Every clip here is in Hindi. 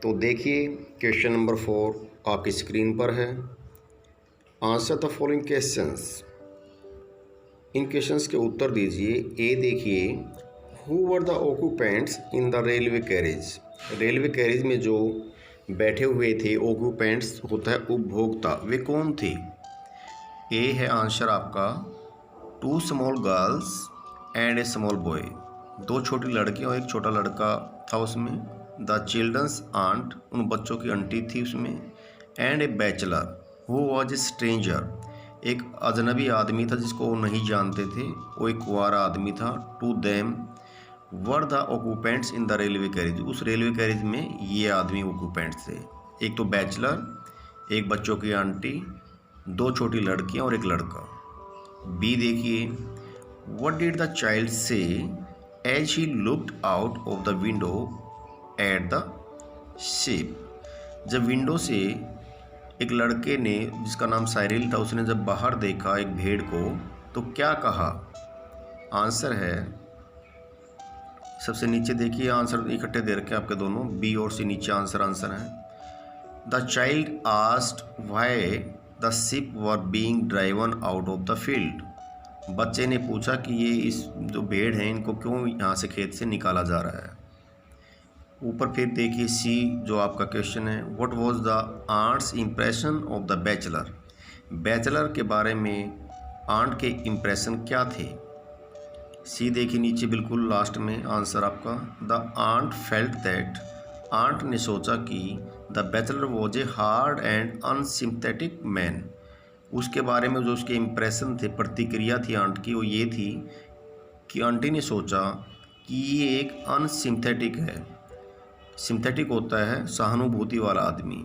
तो देखिए क्वेश्चन नंबर 4 आपकी स्क्रीन पर है। Answer the following questions. In questions के उत्तर दीजिए। ए देखिए, who were the occupants in the railway carriage. Railway carriage में जो बैठे हुए थे ऑक्यूपेंट्स होता है उपभोक्ता, वे कौन थे। ए है आंसर आपका 2 small girls and A small boy. 2 छोटी लड़कियां और एक छोटा लड़का था उसमें। द चिल्ड्रंस आंट, उन बच्चों की आंटी थी उसमें। And A bachelor who was a stranger, एक अजनबी आदमी था जिसको वो नहीं जानते थे, वो एक कुंवारा आदमी था। To them were the occupants in the railway carriage, उस रेलवे कैरेज में ये आदमी ऑक्यूपेंट्स थे। एक तो बैचलर, एक बच्चों की आंटी, 2 छोटी लड़कियां और एक लड़का। बी देखिए, what did the child say as he looked out of the window at the ship. जब विंडो से एक लड़के ने, जिसका नाम साइरिल था, उसने जब बाहर देखा एक भेड़ को तो क्या कहा। आंसर है, सबसे नीचे देखिए, आंसर इकट्ठे दे रखे आपके दोनों, बी और सी नीचे आंसर है। The child asked why the ship were being driven out of the field. बच्चे ने पूछा कि ये इस जो भेड़ हैं इनको क्यों यहाँ से खेत से निकाला जा रहा है। ऊपर फिर देखिए सी जो आपका क्वेश्चन है, what was the aunt's impression of the bachelor. Bachelor के बारे में आंट के इम्प्रेशन क्या थे। सी देखिए नीचे बिल्कुल लास्ट में आंसर आपका, the aunt felt that, aunt ने सोचा कि the bachelor was a hard and unsympathetic man. उसके बारे में जो उसके इम्प्रेशन थे, प्रतिक्रिया थी आंट की, वो ये थी कि आंटी ने सोचा कि ये एक अनसिम्पैथेटिक है। सिंथेटिक होता है सहानुभूति वाला आदमी,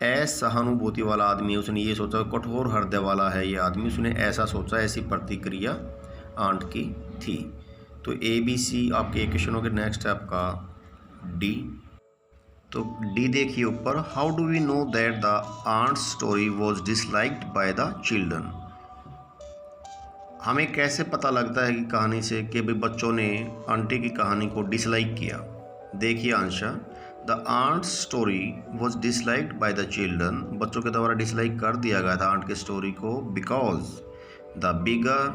असहानुभूति वाला आदमी। उसने ये सोचा कठोर हृदय वाला है ये आदमी, उसने ऐसा सोचा, ऐसी प्रतिक्रिया आंट की थी। तो ए बी सी आपके क्वेश्चनों के नेक्स्ट है आपका डी। तो डी देखिए ऊपर, how do we know that the aunt's story was disliked by the children. हमें कैसे पता लगता है कि कहानी से कि भाई बच्चों ने आंटी की कहानी को डिसलाइक किया। देखिए answer, the aunt's story was disliked by the children, बच्चों के द्वारा डिसलाइक कर दिया गया था आंट की स्टोरी को, because the bigger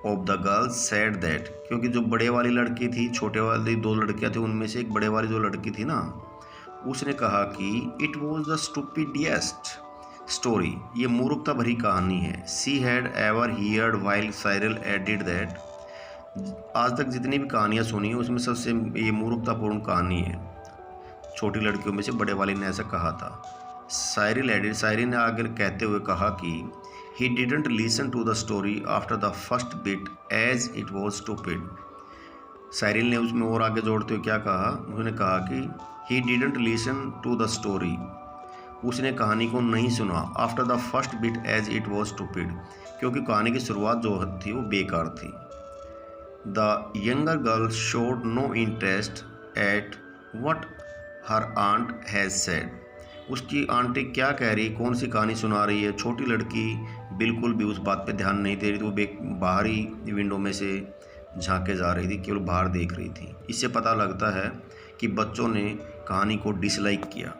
of the girls said that, क्योंकि जो बड़े वाली लड़की थी, छोटे वाली 2 लड़कियां थी, उनमें से एक बड़े वाली जो लड़की थी ना, उसने कहा कि it was the stupidest story, ये मूर्खता भरी कहानी है। She had ever heard while Cyril added that, आज तक जितनी भी कहानियाँ सुनी है उसमें सबसे ये मूर्खतापूर्ण कहानी है। छोटी लड़कियों में से बड़े वाले ने ऐसा कहा था। साइरी ने आगे कहते हुए कहा कि he didn't listen to the story after the first bit as it was stupid. Cyril ने उसमें और आगे जोड़ते हुए क्या कहा, उसने कहा कि he didn't listen to the story, उसने कहानी को नहीं सुना, after the first bit as it was stupid, क्योंकि कहानी की शुरुआत जो थी वो बेकार थी। The younger girl showed no interest at what her aunt has said. उसकी आंटी क्या कह रही, कौन सी कहानी सुना रही है। छोटी लड़की बिल्कुल भी उस बात पे ध्यान नहीं दे रही थी, वो बाहरी विंडो में से झांके जा रही थी, केवल बाहर देख रही थी। इससे पता लगता है कि बच्चों ने कहानी को डिसलाइक किया।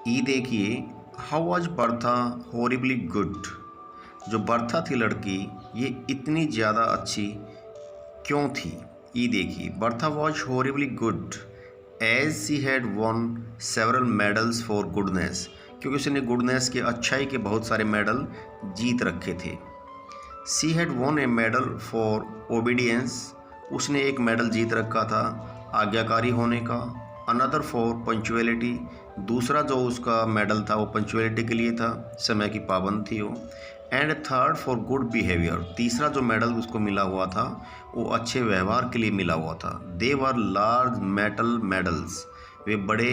ई देखिए, how was Bertha horribly good. जो बर्था थी लड़की, ये इतनी ज़्यादा अच्छी क्यों थी। ई देखिए, Bertha was horribly good as she had won several medals for goodness, क्योंकि उसने गुडनेस के, अच्छाई के बहुत सारे मेडल जीत रखे थे। She had won a medal for obedience, उसने एक मेडल जीत रखा था आज्ञाकारी होने का। अनदर फॉर पंक्चुअलिटी, दूसरा जो उसका मेडल था वो पंक्चुअलिटी के लिए था, समय की पाबंद थी वो। And third for good behaviour, तीसरा जो मेडल उसको मिला हुआ था वो अच्छे व्यवहार के लिए मिला हुआ था। They were large metal medals, वे बड़े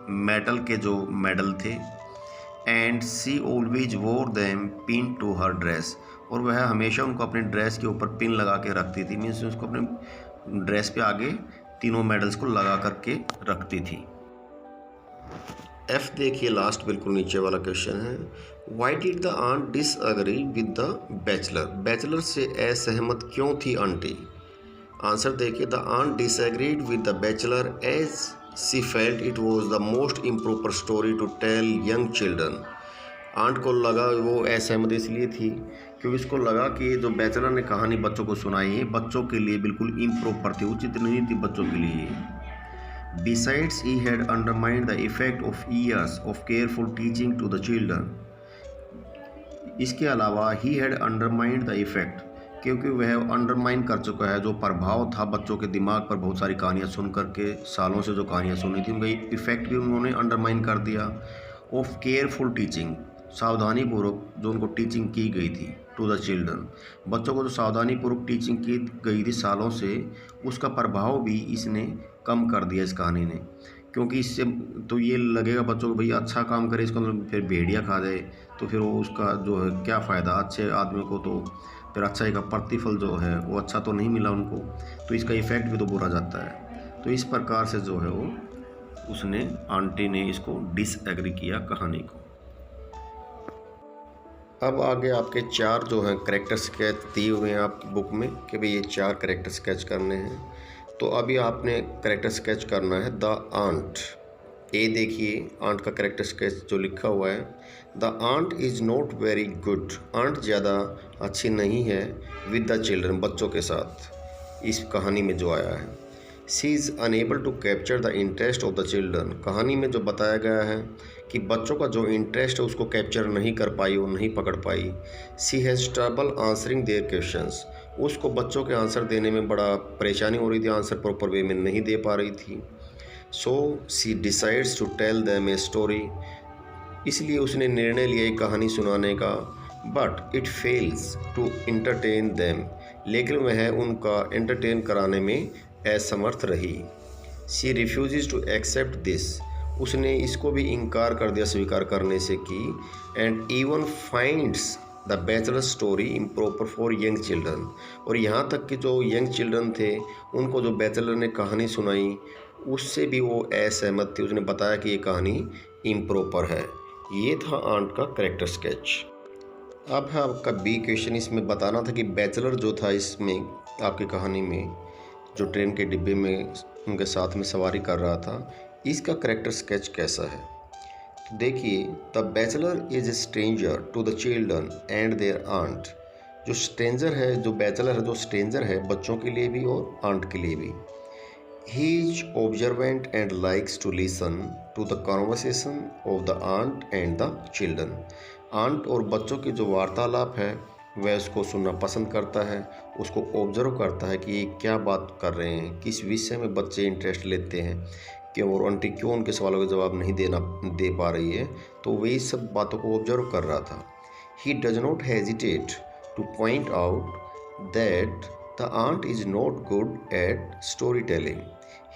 मेटल के जो मेडल थे। And she always wore them pin to her dress, और वह हमेशा उनको अपने ड्रेस के ऊपर पिन लगा के रखती थी, मीन्स उसको अपने ड्रेस पे आगे तीनों मेडल्स को लगा करके रखती थी। एफ देखिए लास्ट बिल्कुल नीचे वाला क्वेश्चन है, why did the aunt disagree with the bachelor. Bachelor से असहमत क्यों थी आंटी। आंसर देखिए, the aunt disagreed with the bachelor as she felt it was the most improper story to tell young children. Aunt को लगा, वो असहमत इसलिए थी क्योंकि इसको लगा कि जो बैचलर ने कहानी बच्चों को सुनाई है बच्चों के लिए बिल्कुल इम्प्रॉपर थी, उचित नहीं थी बच्चों के लिए। Besides he had undermined the effect of years of careful teaching to the children. इसके अलावा he had undermined the effect, क्योंकि वह अंडरमाइन कर चुका है जो प्रभाव था बच्चों के दिमाग पर बहुत सारी कहानियाँ सुन करके, सालों से जो कहानियाँ सुनी थी उनका इफेक्ट भी उन्होंने अंडरमाइन कर दिया। ऑफ केयरफुल टीचिंग, सावधानीपूर्वक जो उनको टीचिंग की गई थी टू द चिल्ड्रन, बच्चों को जो सावधानीपूर्वक टीचिंग की गई थी सालों से, उसका प्रभाव भी इसने कम कर दिया इस कहानी ने। क्योंकि इससे तो ये लगेगा बच्चों को भैया अच्छा काम करे, इसका फिर भेड़िया खा जाए तो फिर वो उसका जो है क्या फ़ायदा, अच्छे आदमी को तो फिर अच्छाई का प्रतिफल जो है वो अच्छा तो नहीं मिला उनको, तो इसका इफ़ेक्ट भी तो बुरा जाता है। तो इस प्रकार से जो है वो उसने, आंटी ने इसको डिसएग्री किया कहानी को। अब आगे आपके 4 जो हैं करेक्टर स्केच दिए हुए हैं आपकी बुक में कि भाई ये 4 करेक्टर स्केच करने हैं। तो अभी आपने करेक्टर स्केच करना है द आंट। ए देखिए आंट का करेक्टर स्केच जो लिखा हुआ है, the aunt is not very good, aunt ज़्यादा अच्छी नहीं है विद द चिल्ड्रन, बच्चों के साथ इस कहानी में जो आया है। She is unable to capture the interest of the children, कहानी में जो बताया गया है कि बच्चों का जो इंटरेस्ट है उसको कैप्चर नहीं कर पाई, वो नहीं पकड़ पाई। She has trouble answering their questions, उसको बच्चों के आंसर देने में बड़ा परेशानी हो रही थी, आंसर प्रॉपर वे में नहीं दे पा रही थी। So she decides to tell them a story, इसलिए उसने निर्णय लिया एक कहानी सुनाने का। But it fails to entertain them, लेकिन वह उनका एंटरटेन कराने में असमर्थ रही। She refuse to accept this, उसने इसको भी इनकार कर दिया स्वीकार करने से कि, and even finds the bachelor story improper for young children, और यहाँ तक कि जो यंग चिल्ड्रन थे उनको जो बैचलर ने कहानी सुनाई उससे भी वो असहमत थी, उसने बताया कि ये कहानी इम्प्रॉपर है। ये था आंट का करेक्टर स्केच। अब है आपका बी क्वेश्चन, इसमें बताना था कि बैचलर जो था इसमें आपकी कहानी में, जो ट्रेन के डिब्बे में उनके साथ में सवारी कर रहा था, इसका करेक्टर स्केच कैसा है। तो देखिए, the bachelor is a stranger to the children and their aunt, जो स्ट्रेंजर है, जो बैचलर है, जो स्ट्रेंजर है बच्चों के लिए भी और आंट के लिए भी। He is observant and likes to listen to the conversation of the aunt and the children, aunt और बच्चों की जो वार्तालाप है वह उसको सुनना पसंद करता है, उसको ऑब्जर्व करता है कि ये क्या बात कर रहे हैं, किस विषय में बच्चे इंटरेस्ट लेते हैं, क्यों, और आंटी क्यों उनके सवालों का जवाब नहीं दे पा रही है, तो वही सब बातों को ऑब्जर्व कर रहा था। He does not hesitate to point out that the aunt is not good at story telling.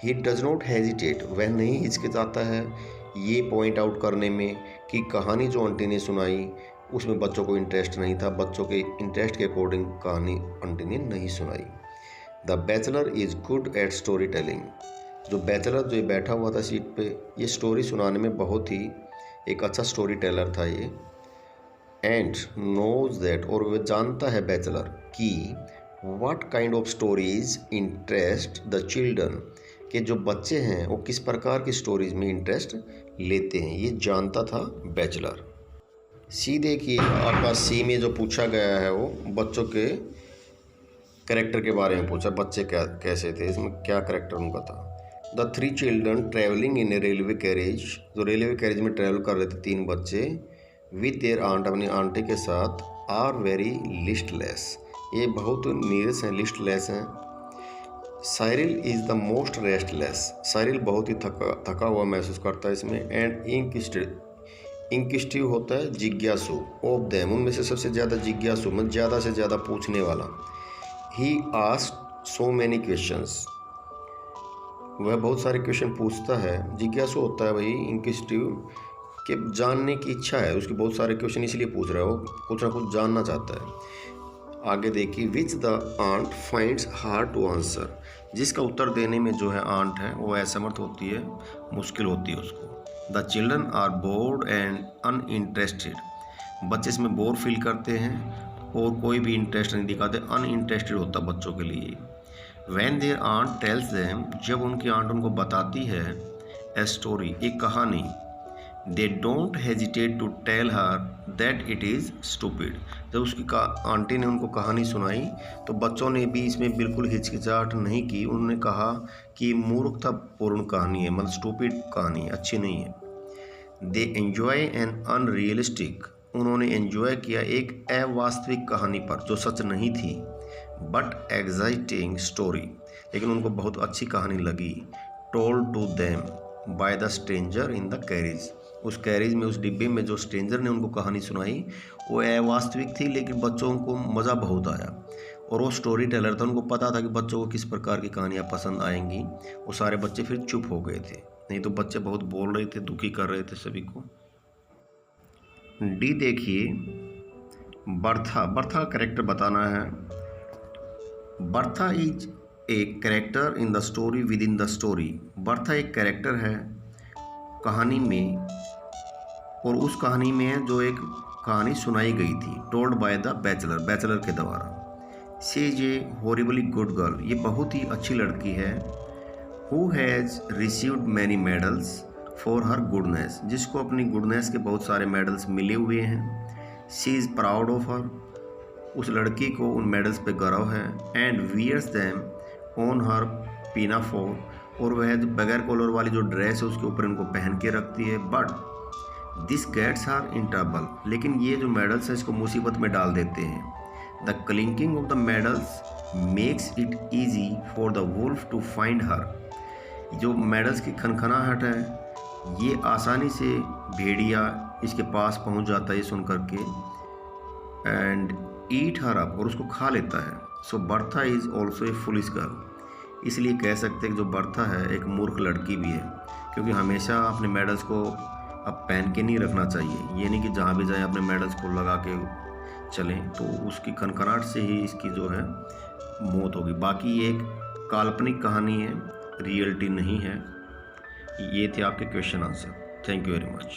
He does not hesitate, वह नहीं हिचकिचाता है ये पॉइंट आउट करने में कि कहानी जो आंटी ने सुनाई उसमें बच्चों को इंटरेस्ट नहीं था, बच्चों के इंटरेस्ट के अकॉर्डिंग कहानी आंटी ने नहीं सुनाई। The bachelor is good at story telling, जो बैचलर जो बैठा हुआ था सीट पे, ये स्टोरी सुनाने में बहुत ही एक अच्छा स्टोरी टेलर था ये। एंड नोज दैट, और वह जानता है बैचलर कि what kind of stories interest the children, कि जो बच्चे हैं वो किस प्रकार की स्टोरीज में इंटरेस्ट लेते हैं, ये जानता था बैचलर। सी देखिए आपका सी में जो पूछा गया है वो बच्चों के कैरेक्टर के बारे में पूछा, बच्चे कैसे थे, इसमें क्या कैरेक्टर उनका था। The 3 children travelling in A railway carriage, जो रेलवे कैरेज में ट्रैवल कर रहे थे 3 बच्चे, विद देयर आंट, अपनी आंटी के साथ, आर वेरी लिस्टलेस, ये बहुत नीरस हैं, लिस्टलेस हैं। Cyril is the most restless, Cyril बहुत ही थका हुआ महसूस करता है इसमें। एंड इंक्विजिटिव होता है जिज्ञासु, ऑफ देम, उनमें से सबसे ज़्यादा जिज्ञासु, मतलब ज़्यादा से ज़्यादा पूछने वाला। He asked so many questions, वह बहुत सारे क्वेश्चन पूछता है, जिज्ञासु होता है वही इंक्विजिटिव, कि जानने की इच्छा है उसके, बहुत सारे क्वेश्चन इसलिए पूछ रहा है, वो कुछ ना कुछ जानना चाहता है। आगे देखिए, which the aunt finds hard to answer, जिसका उत्तर देने में जो है आंट है वो असमर्थ होती है, मुश्किल होती है उसको। The children are bored and uninterested, बच्चे इसमें बोर फील करते हैं और कोई भी इंटरेस्ट नहीं दिखाते, अनइंटरेस्टेड होता बच्चों के लिए। When their aunt tells them, जब उनकी आंट उनको बताती है ए स्टोरी, एक कहानी, they don't hesitate to tell her that it is stupid. जब उसकी आंटी ने उनको कहानी सुनाई तो बच्चों ने भी इसमें बिल्कुल हिचकिचाहट नहीं की। उन्होंने कहा कि मूर्खतापूर्ण कहानी है, मतलब स्टूपिड कहानी है, अच्छी नहीं है। दे एन्जॉय एन अनरियलिस्टिक, उन्होंने एन्जॉय किया एक अवास्तविक कहानी पर जो सच नहीं थी, बट एग्जाइटिंग स्टोरी, लेकिन उनको बहुत अच्छी कहानी लगी। Told to them by the stranger in the carriage, उस कैरिज में, उस डिब्बे में जो स्ट्रेंजर ने उनको कहानी सुनाई वो अवास्तविक थी, लेकिन बच्चों को मज़ा बहुत आया। और वो स्टोरी टेलर था, उनको पता था कि बच्चों को किस प्रकार की कहानियाँ पसंद आएंगी। वो सारे बच्चे फिर चुप हो गए थे, नहीं तो बच्चे बहुत बोल रहे थे, दुखी कर रहे थे सभी को। डी देखिए, बर्था, बर्था का कैरेक्टर बताना है। Bertha is a character in the story with in the story. Bertha एक कैरेक्टर है कहानी में, और उस कहानी में जो एक कहानी सुनाई गई थी, told by the bachelor, bachelor के द्वारा। She is a horribly good girl, ये बहुत ही अच्छी लड़की है। Who has received many medals for her goodness, जिसको अपनी गुडनेस के बहुत सारे मेडल्स मिले हुए हैं। She is proud of her, उस लड़की को उन मेडल्स पे गर्व है। And wears them on her pinafore, और वह बगैर कॉलर वाली जो ड्रेस है उसके ऊपर इनको पहन के रखती है। But this gets her in trouble, लेकिन ये जो मेडल्स हैं इसको मुसीबत में डाल देते हैं। The clinking of the medals makes it easy for the wolf to find her, जो मेडल्स की खनखनाहट है ये आसानी से भेड़िया इसके पास पहुंच जाता है सुन करके। एंड ईट हर अप, और उसको खा लेता है। So Bertha is also a foolish girl, इसलिए कह सकते हैं कि जो बर्था है एक मूर्ख लड़की भी है, क्योंकि हमेशा अपने मेडल्स को अब पहन के नहीं रखना चाहिए। ये नहीं कि जहाँ भी जाए अपने मेडल्स को लगा के चलें, तो उसकी खनखनाहट से ही इसकी जो है मौत होगी। बाकी ये एक काल्पनिक कहानी है, रियलिटी नहीं है। ये थे आपके question answer. Thank you very much.